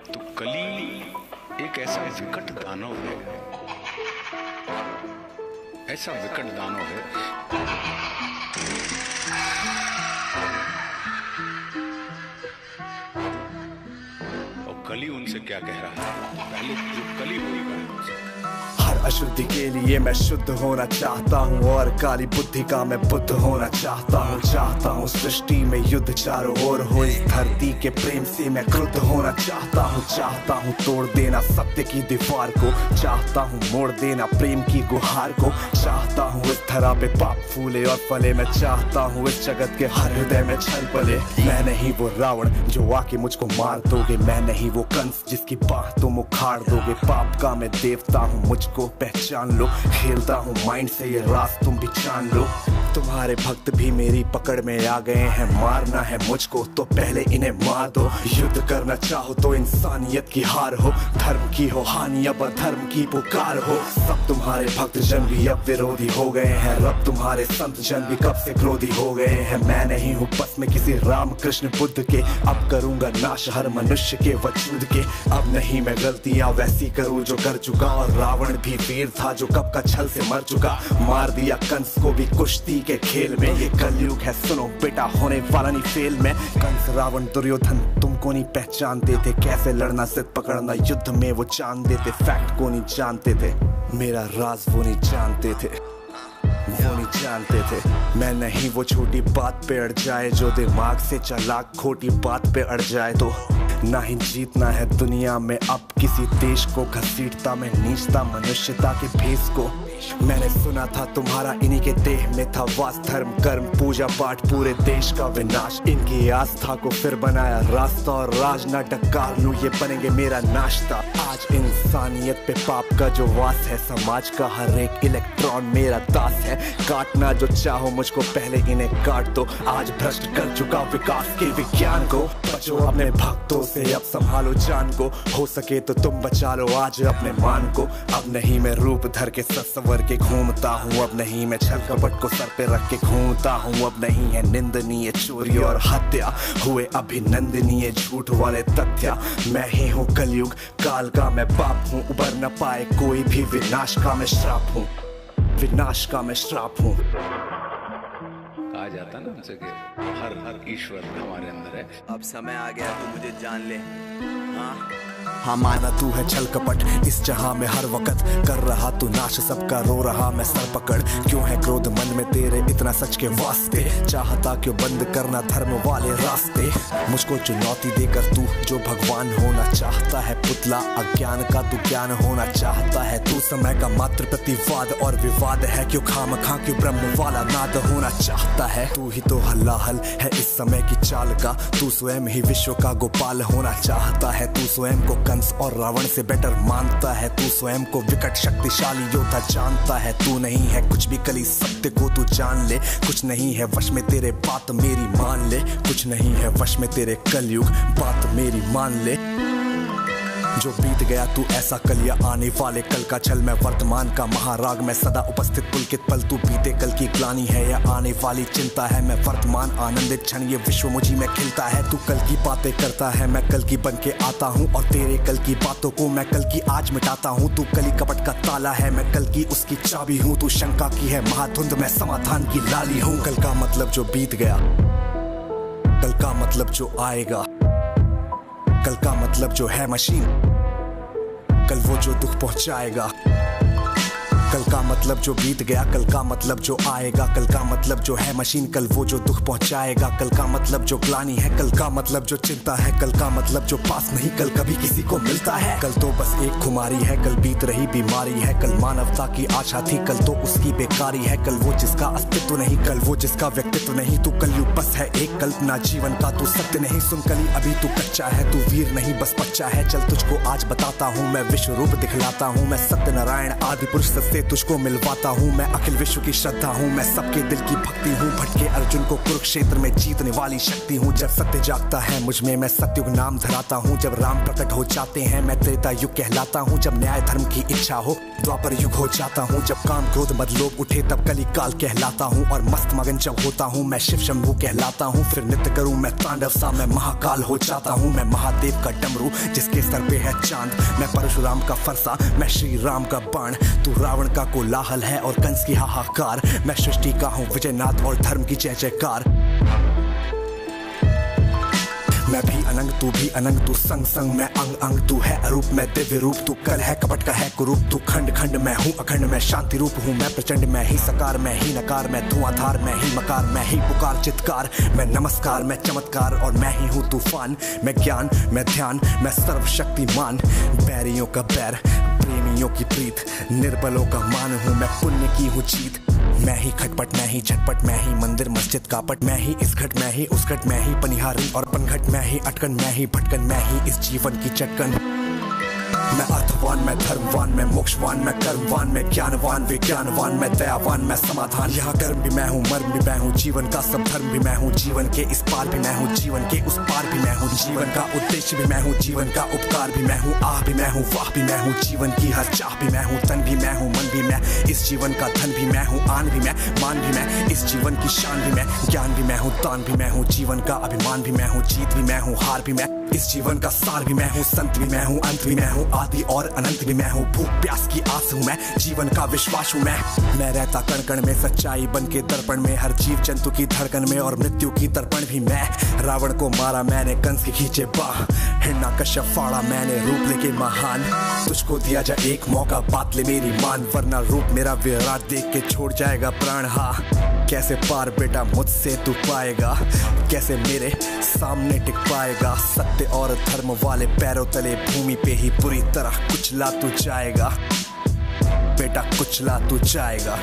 तो कली एक ऐसा विकट दानव है, ऐसा विकट दानव है। और कली उनसे क्या कह रहा है, पहले जो कली होगा उनसे। अशुद्धि के लिए मैं शुद्ध होना चाहता हूँ और काली बुद्धि का मैं बुद्ध होना चाहता हूँ सृष्टि में युद्ध चारों ओर हो, इस धरती के प्रेम से मैं क्रुद्ध होना चाहता हूँ तोड़ देना सत्य की दीवार को, चाहता हूँ मोड़ देना प्रेम की गुहार को, चाहता हूँ इस धरा पे पाप फूले और फले, मैं चाहता हूँ इस जगत के हर हृदय में छल पले। मैं नहीं वो रावण जो आके मुझको मार दोगे, मैं नहीं वो कंस जिसकी बाह तुम उखाड़ दोगे। पाप का मैं देवता हूँ, मुझको पहचान लो, खेलता हूँ माइंड से ये राज तुम भी जान लो। तुम्हारे भक्त भी मेरी पकड़ में आ गए हैं, मारना है मुझको तो पहले इन्हें मार दो। युद्ध करना चाहो तो इंसानियत की हार हो, धर्म की हो हानि अब अधर्म की पुकार हो। सब तुम्हारे भक्त जन भी अब विरोधी हो गए हैं, रब तुम्हारे संत जन भी कब से क्रोधी हो गए हैं। मैं नहीं हूँ बस में किसी राम कृष्ण बुद्ध के, अब करूंगा नाश हर मनुष्य के वजूद के। अब नहीं मैं गलतियां वैसी करूँ जो कर चुका, और रावण भी वीर था जो कब का छल से मर चुका। मार दिया कंस को भी कुश्ती के खेल में, ये कलयुग है सुनो बेटा होने वाला नहीं फेल में। कंस रावण दुर्योधन तुमको नहीं पहचानते थे, कैसे लड़ना सिद्ध पकड़ना युद्ध में वो जानते थे। फैक्ट को नहीं जानते थे, मेरा राज वो नहीं जानते थे, वो नहीं जानते थे। मैं नहीं वो छोटी बात पे अड़ जाए जो दिमाग से चालाक खोटी बात पे अड़ जाए। तो ना ही जीतना है दुनिया में अब किसी देश को, घसीटता मैं नीचता मनुष्यता के भेष को। मैंने सुना था तुम्हारा इन्हीं के देह में था वास, धर्म कर्म पूजा पाठ पूरे देश का विनाश। इनकी आस्था को फिर बनाया रास्ता, और राज ना डकार लूं ये बनेंगे मेरा नाश्ता। आज इंसानियत पे पाप का जो वास है, समाज का हर एक इलेक्ट्रॉन मेरा दास है। काटना जो चाहो मुझको पहले इन्हें काट दो, आज भ्रष्ट कर चुका विकास के विज्ञान को। बचो अपने भक्तों से अब संभालो जान को, हो सके तो तुम बचा लो आज अपने मान को। अब नहीं मैं रूप धर के सत्सवर के घूमता हूँ, अब नहीं मैं छल कपट को सर पे रख के घूमता हूँ। अब नहीं है निंदनीय चोरी और हत्या, हुए अभिनंदनीय झूठ वाले तथ्य। मैं ही हूँ कलयुग काल का मैं बाप हूँ, उबर न पाए कोई भी विनाश का मैं श्राप हूँ, विनाश का मैं श्राप हूँ। कहा जाता ना उनसे कि हर ईश्वर हमारे अंदर है। अब समय आ गया तू मुझे जान ले। हाँ माना तू है छल कपट इस जहां में हर वक्त कर रहा तू नाश, सबका रो रहा मैं सर पकड़। क्यों है क्रोध मन में तेरे इतना सच के वास्ते, चाहता क्यों बंद करना धर्म वाले रास्ते। मुझको चुनौती देकर तू जो भगवान होना चाहता है, पुतला अज्ञान का तू ज्ञान होना चाहता है। तू समय का मात्र प्रतिवाद और विवाद है, क्यों खामखा क्यों ब्रह्म वाला नाद होना चाहता है। तू ही तो हल्लाहल है इस समय की चाल का, तू स्वयं ही विश्व का गोपाल होना चाहता है। तू स्वयं को कंस और रावण से बेटर मानता है, तू स्वयं को विकट शक्तिशाली योद्धा जानता है। तू नहीं है कुछ भी कली सत्य को तू जान ले, कुछ नहीं है वश में तेरे बात मेरी मान ले। कुछ नहीं है वश में तेरे कलयुग बात मेरी मान ले। जो बीत गया तू ऐसा कल या आने वाले कल का छल, मैं वर्तमान का महाराग मैं सदा उपस्थित पुलकित पल। तू बीते कल की ग्लानि है या आने वाली चिंता है, मैं वर्तमान आनंदित क्षण ये विश्व मुझी में खिलता है। तू कल की बातें करता है मैं कल की बन के आता हूँ, और तेरे कल की बातों को मैं कल की आज मिटाता हूँ। तू कली कपट का ताला है मैं कल की उसकी चाबी हूँ, तू शंका की है महाधुंध मैं समाधान की लाली हूँ। कल का मतलब जो बीत गया, कल का मतलब जो आएगा, कल का मतलब जो है मशीन, कल वो जो दुख पहुंचाएगा। कल का मतलब जो बीत गया, कल का मतलब जो आएगा, कल का मतलब जो है मशीन, कल वो जो दुख पहुंचाएगा। कल का मतलब जो ग्लानि है, कल का मतलब जो चिंता है, कल का मतलब जो पास नहीं कल कभी किसी को मिलता है। कल तो बस एक खुमारी है, कल बीत रही बीमारी है, कल मानवता की आशा थी, कल तो उसकी बेकारी है। कल वो जिसका अस्तित्व नहीं, कल वो जिसका व्यक्तित्व नहीं। तू कलयुग बस है एक कल्पना जीवन का तू सत्य नहीं। सुन कली अभी तू कच्चा है, तू वीर नहीं बस बच्चा है। चल तुझको आज बताता हूँ मैं विश्व रूप दिखलाता हूँ, मैं सत्य नारायण आदि पुरुष सत्य से तुझको मिलवाता हूँ। मैं अखिल विश्व की श्रद्धा हूँ, मैं सबके दिल की भक्ति हूँ। भटके अर्जुन को कुरुक्षेत्र में जीतने वाली शक्ति हूँ। जब सत्य जागता है मुझ में, मैं सत्युग नाम धराता हूँ। जब राम प्रकट हो जाते हैं, मैं त्रेता युग कहलाता हूँ। जब न्याय धर्म की इच्छा हो, द्वापर युग हो जाता हूँ। जब काम क्रोध मद लोभ उठे, तब कली काल कहलाता हूँ। और मस्त मगन जब होता हूँ, मैं शिव शंभू कहलाता हूँ। फिर नृत्य करूँ मैं तांडव सा, मैं महाकाल हो जाता हूँ। मैं महादेव का डमरू जिसके सर पे है चांद, मैं परशुराम का फरसा, मैं श्री राम का बाण। तू रावण का कोलाहल है और कंस की हाहाकार, मैं सृष्टि का हूँ विजयनाथ और धर्म की जय जयकार। मैं भी अनंग तू भी अनंग, तू संग संग मैं अंग अंग। तू है अरूप मैं दिव्य रूप, तू कल है कपट का है कुरूप। तू खंड खंड मैं हूँ अखंड, मैं शांति रूप हूँ। मैं प्रचंड मैं ही सकार, मैं ही नकार, मैं धुआंधार, मैं ही मकार, मैं ही पुकार चित्कार। मैं नमस्कार, मैं चमत्कार और मैं ही हूँ तूफान। मैं ज्ञान, मैं ध्यान, मैं सर्वशक्तिमान। बैरियों का बैर, प्रेमियों की प्रीत, निर्बलों का मान हूँ मैं, पुण्य की हूँ जीत। मैं ही खटपट, मैं ही झटपट, मैं ही मंदिर मस्जिद कापट। मैं ही इस घट, मैं ही उस घट, मैं ही पनिहारी और पनघट। मैं ही अटकन, मैं ही भटकन, मैं ही इस जीवन की चटकन। मैं अर्थवान, मैं धर्मवान, मैं मोक्षवान, मैं कर्मवान, मैं ज्ञानवान, विज्ञानवान, मैं दयावान, मैं समाधान। यहाँ कर्म भी मैं हूँ, मर्म भी मैं हूँ, जीवन का सब धर्म भी मैं हूँ। जीवन के इस पार भी मैं हूँ, जीवन के उस पार भी मैं हूँ। जीवन का उद्देश्य भी मैं हूँ, जीवन का उपकार भी मैं हूँ। आह भी मैं हूँ, वाह भी मैं हूँ, जीवन की हर चाह भी मैं हूँ। तन भी मैं हूँ, मन भी मैं, इस जीवन का धन भी मैं हूँ। आन भी मैं, मान भी मैं, इस जीवन की शान भी मैं। ज्ञान भी मैं हूँ, तान भी मैं हूँ, जीवन का अभिमान भी मैं हूँ। जीत भी मैं हूँ, हार भी मैं, इस जीवन का सार भी मैं हूँ। संत भी मैं हूँ, अंत भी मैं हूँ, आदि और अनंत भी मैं हूँ। भूख प्यास की आस हूँ मैं, जीवन का विश्वास हूँ मैं रहता कण कण में, सच्चाई बन के दर्पण में। हर जीव जंतु की धड़कन में और मृत्यु की तर्पण भी मैं। रावण को मारा मैंने, कंस की खींचे बाह, हिरण्यकश्यप फाड़ा मैंने, रूप लेके महान। तुझको दिया जाए एक मौका, बात ले मेरी मान, वरना रूप मेरा विराट देख के छोड़ जाएगा प्राण। हाँ कैसे पार बेटा मुझसे तू पाएगा, कैसे मेरे सामने टिक पाएगा। सत्य और धर्म वाले पैरों तले भूमि पे ही पूरी तरह कुचला तू जाएगा बेटा, कुचला तू जाएगा।